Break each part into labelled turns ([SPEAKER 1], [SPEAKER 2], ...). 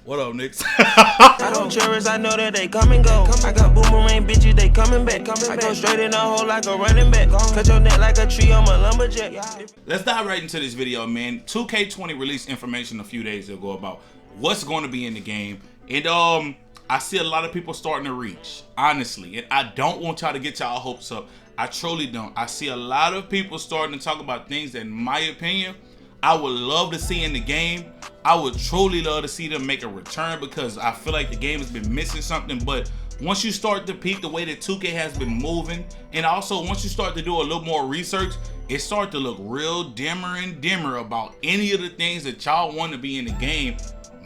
[SPEAKER 1] What up, Nix?
[SPEAKER 2] I don't cherish, I know that they come and go. I got boomerang bitches, they coming back. I go straight in the hole like a running back. Cut your neck like a tree, I'm a lumberjack.
[SPEAKER 1] Let's dive right into this video, man. 2K20 released information a few days ago about what's going to be in the game. And I see a lot of people starting to reach, honestly. And I don't want y'all to get y'all hopes up. I truly don't. I see a lot of people starting to talk about things that, in my opinion, I would love to see in the game. I would truly love to see them make a return because I feel like the game has been missing something. But once you start to peep the way that 2K has been moving, and also once you start to do a little more research, it starts to look real dimmer and dimmer about any of the things that y'all want to be in the game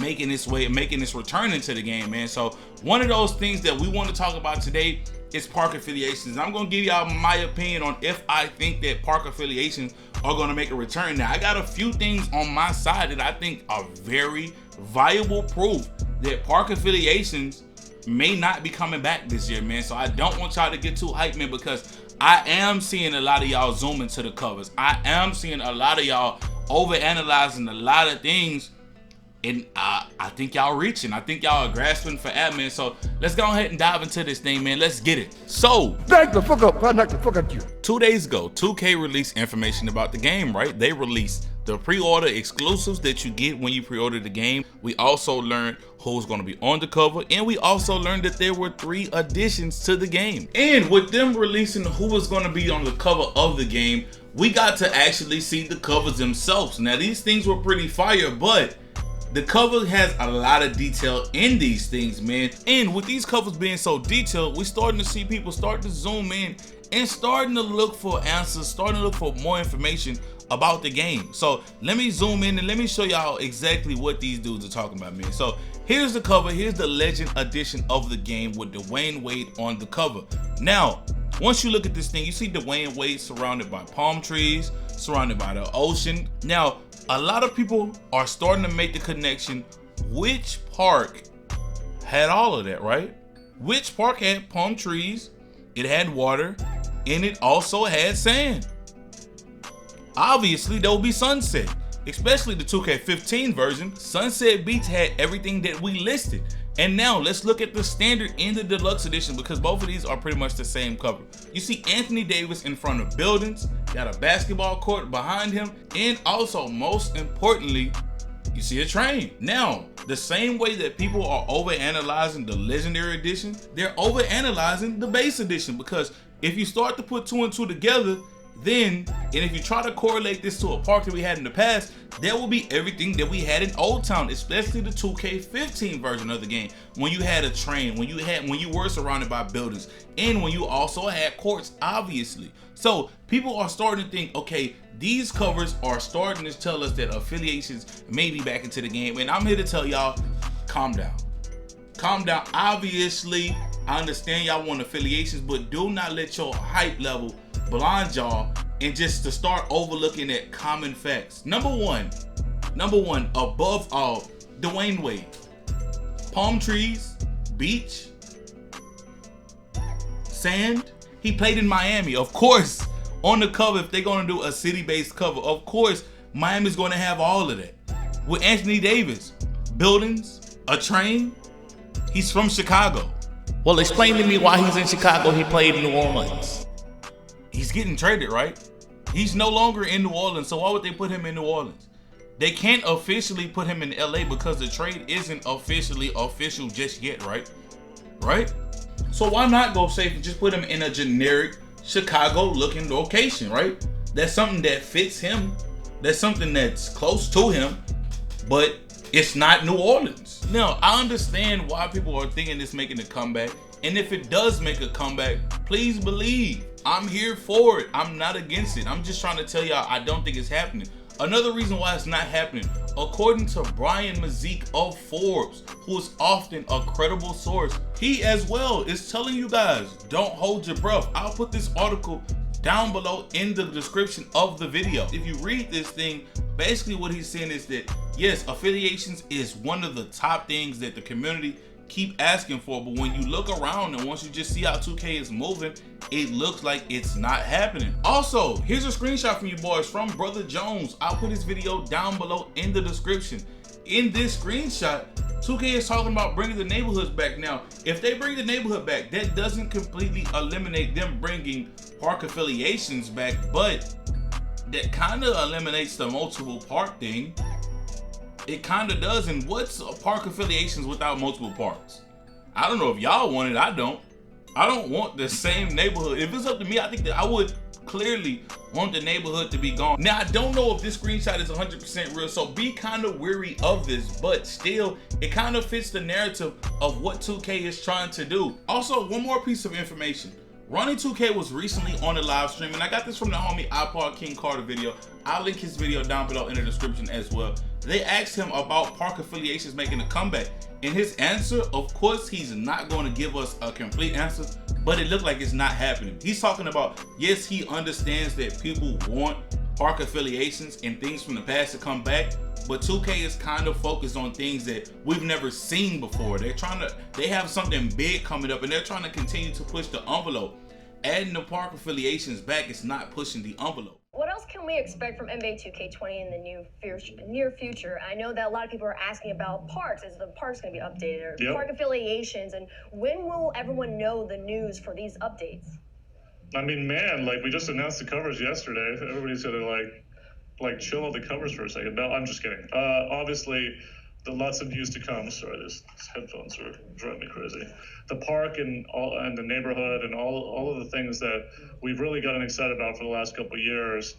[SPEAKER 1] making its return into the game, man. So one of those things that we want to talk about today is park affiliations. I'm gonna give y'all my opinion on if I think that park affiliations are gonna make a return. Now, I got a few things on my side that I think are very viable proof that park affiliations may not be coming back this year, man. So I don't want y'all to get too hyped, man, because I am seeing a lot of y'all zoom into the covers. I am seeing a lot of y'all overanalyzing a lot of things. And I think y'all reaching. I think y'all are grasping for admin. So let's go ahead and dive into this thing, man. Let's get it. So,
[SPEAKER 3] knock the fuck up. I knock the fuck at you.
[SPEAKER 1] 2 days ago, 2K released information about the game, right? They released the pre-order exclusives that you get when you pre-order the game. We also learned who's going to be on the cover, and we also learned that there were 3 additions to the game. And with them releasing who was going to be on the cover of the game, we got to actually see the covers themselves. Now, these things were pretty fire, but the cover has a lot of detail in these things, man. And with these covers being so detailed, we're starting to see people start to zoom in and starting to look for answers, starting to look for more information about the game. So let me zoom in and let me show y'all exactly what these dudes are talking about, man. So here's the cover. Here's the Legend Edition of the game with Dwayne Wade on the cover. Now, once you look at this thing, you see Dwayne Wade surrounded by palm trees, surrounded by the ocean. Now, a lot of people are starting to make the connection. Which park had all of that, right? Which park had palm trees, it had water, and it also had sand? Obviously, there will be Sunset, especially the 2K15 version. Sunset Beach had everything that we listed. And now let's look at the standard and the deluxe edition, because both of these are pretty much the same cover. You see Anthony Davis in front of buildings, got a basketball court behind him, and also, most importantly, you see a train. Now, the same way that people are overanalyzing the Legendary Edition, they're overanalyzing the base edition, because if you start to put 2 and 2 together, then, and if you try to correlate this to a park that we had in the past, there will be everything that we had in Old Town, especially the 2K15 version of the game. When you had a train, when you were surrounded by buildings, and when you also had courts, obviously. So people are starting to think, okay, these covers are starting to tell us that affiliations may be back into the game. And I'm here to tell y'all, calm down. Calm down. Obviously, I understand y'all want affiliations, but do not let your hype level blind y'all and just to start overlooking at common facts. Number one, above all, Dwayne Wade. Palm trees, beach, sand. He played in Miami. Of course, on the cover, if they're gonna do a city-based cover, of course, Miami's gonna have all of that. With Anthony Davis, buildings, a train. He's from Chicago.
[SPEAKER 4] Well, explain to me why he's in Chicago. He played in New Orleans.
[SPEAKER 1] He's getting traded, right? He's no longer in New Orleans, so why would they put him in New Orleans? They can't officially put him in LA because the trade isn't officially official just yet, right? Right? So why not go safe and just put him in a generic Chicago looking location, right? That's something that fits him. That's something that's close to him, but it's not New Orleans. Now, I understand why people are thinking it's making a comeback. And if it does make a comeback, please believe I'm here for it. I'm not against it. I'm just trying to tell y'all I don't think it's happening. Another reason why it's not happening, according to Brian Mazik of Forbes, who is often a credible source, he as well is telling you guys, don't hold your breath. I'll put this article down below in the description of the video. If you read this thing, basically what he's saying is that, yes, affiliations is one of the top things that the community keep asking for, but when you look around and once you just see how 2K is moving, it looks like it's not happening. Also, here's a screenshot from you boys from Brother Jones. I'll put his video down below in the description. In this screenshot, 2K is talking about bringing the neighborhoods back. Now, if they bring the neighborhood back, that doesn't completely eliminate them bringing park affiliations back, but that kind of eliminates the multiple park thing. It kind of does. And what's a park affiliations without multiple parks? I don't know if y'all want it. I don't want the same neighborhood. If it's up to me, I think that I would clearly want the neighborhood to be gone. Now, I don't know if this screenshot is 100% real, so be kind of weary of this, but still, it kind of fits the narrative of what 2K is trying to do. Also, one more piece of information. Ronnie 2K was recently on a live stream, and I got this from the homie iPod King Carter video. I'll link his video down below in the description as well. They asked him about park affiliations making a comeback. And his answer, of course, he's not going to give us a complete answer, but it looked like it's not happening. He's talking about, yes, he understands that people want park affiliations and things from the past to come back, but 2K is kind of focused on things that we've never seen before. They have something big coming up, and they're trying to continue to push the envelope. Adding the park affiliations back is not pushing the envelope.
[SPEAKER 5] What else can we expect from NBA 2K20 in the near future? I know that a lot of people are asking about parks. Is the parks going to be updated, or park affiliations, and when will everyone know the news for these updates?
[SPEAKER 6] I mean, man, like we just announced the covers yesterday. Everybody's gonna like chill on the covers for a second. No, I'm just kidding. Obviously, lots of news to come. Sorry, these headphones are driving me crazy. The park and the neighborhood and all of the things that we've really gotten excited about for the last couple of years.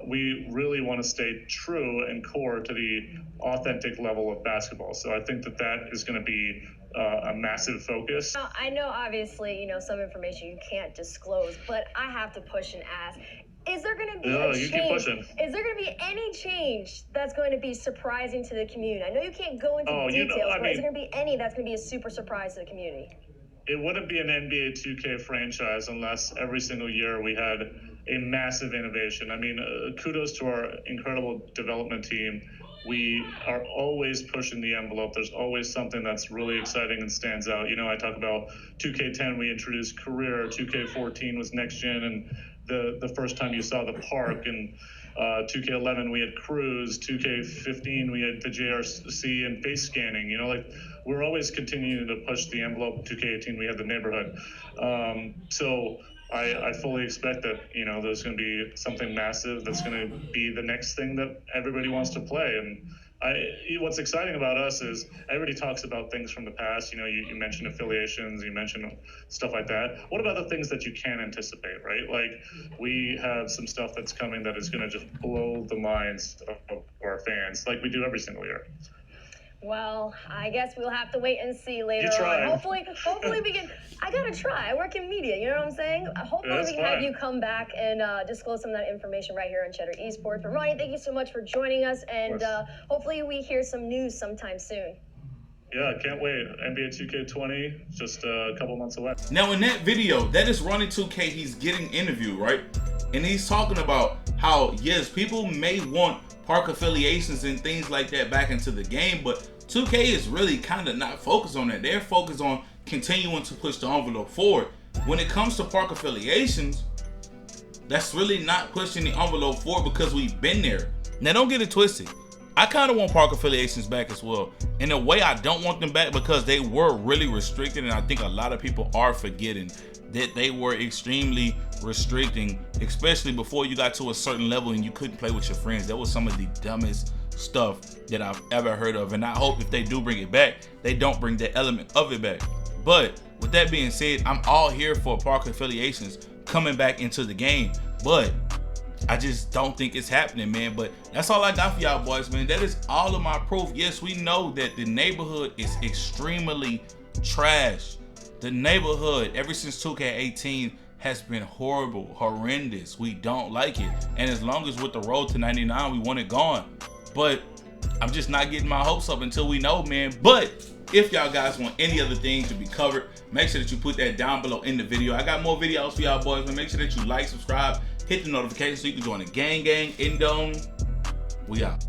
[SPEAKER 6] We really want to stay true and core to the authentic level of basketball. So I think that is going to be a massive focus.
[SPEAKER 5] Now, I know, obviously, some information you can't disclose, but I have to push and ask. Is there going to be a change? Is there going to be any change that's going to be surprising to the community? I know you can't go into details, but is there going to be any that's going to be a super surprise to the community?
[SPEAKER 6] It wouldn't be an NBA 2K franchise unless every single year we had a massive innovation. I mean, kudos to our incredible development team. We are always pushing the envelope. There's always something that's really exciting and stands out. I talk about 2K10, we introduced career. 2K14 was next gen, and the first time you saw the park. And 2K11 we had cruise. 2K15 we had the JRC and face scanning. We're always continuing to push the envelope. 2K18 we had the neighborhood. So I fully expect that there's going to be something massive that's going to be the next thing that everybody wants to play. And what's exciting about us is everybody talks about things from the past. You mentioned affiliations, you mentioned stuff like that. What about the things that you can't anticipate, right? Like we have some stuff that's coming that is going to just blow the minds of our fans, like we do every single year.
[SPEAKER 5] Well, I guess we'll have to wait and see later
[SPEAKER 6] on.
[SPEAKER 5] Hopefully we can. I gotta try. I work in media. You know what I'm saying? Hopefully we can have you come back and disclose some of that information right here on Cheddar Esports. But Ronnie, thank you so much for joining us, and hopefully we hear some news sometime soon.
[SPEAKER 6] Yeah, can't wait. NBA 2K20, just a couple months away.
[SPEAKER 1] Now in that video, that is Ronnie 2K. He's getting interviewed, right? And he's talking about how, yes, people may want park affiliations and things like that back into the game, but 2K is really kind of not focused on that. They're focused on continuing to push the envelope forward. When it comes to park affiliations, that's really not pushing the envelope forward because we've been there. Now don't get it twisted. I kind of want park affiliations back as well. In a way, I don't want them back because they were really restricted, and I think a lot of people are forgetting that they were extremely restricting, especially before you got to a certain level and you couldn't play with your friends. That was some of the dumbest stuff that I've ever heard of, and I hope if they do bring it back, they don't bring that element of it back. But with that being said, I'm all here for park affiliations coming back into the game, but I just don't think it's happening, man. But that's all I got for y'all boys, man. That is all of my proof. Yes, we know that the neighborhood is extremely trash. The neighborhood, ever since 2K18, has been horrible, horrendous. We don't like it. And as long as with the road to 99, we want it gone. But I'm just not getting my hopes up until we know, man. But if y'all guys want any other thing to be covered, make sure that you put that down below in the video. I got more videos for y'all boys, but make sure that you like, subscribe, hit the notification so you can join the gang. We out.